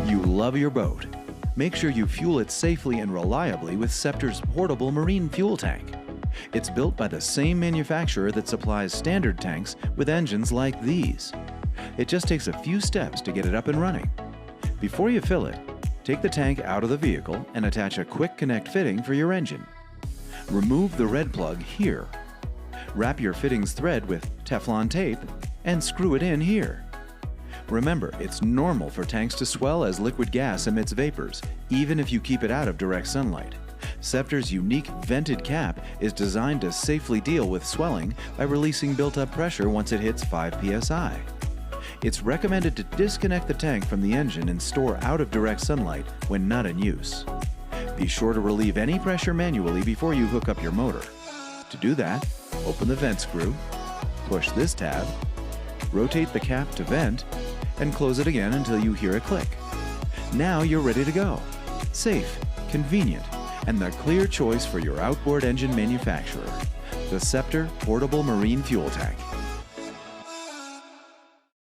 You love your boat. Make sure you fuel it safely and reliably with Scepter's portable marine fuel tank. It's built by the same manufacturer that supplies standard tanks with engines like these. It just takes a few steps to get it up and running. Before you fill it, take the tank out of the vehicle and attach a quick connect fitting for your engine. Remove the red plug here. Wrap your fittings thread with Teflon tape and screw it in here. Remember, it's normal for tanks to swell as liquid gas emits vapors, even if you keep it out of direct sunlight. Scepter's unique vented cap is designed to safely deal with swelling by releasing built-up pressure once it hits 5 psi. It's recommended to disconnect the tank from the engine and store out of direct sunlight when not in use. Be sure to relieve any pressure manually before you hook up your motor. To do that, open the vent screw, push this tab, rotate the cap to vent, and close it again until you hear a click. Now you're ready to go. Safe, convenient, and the clear choice for your outboard engine manufacturer. The Scepter Portable Marine Fuel Tank.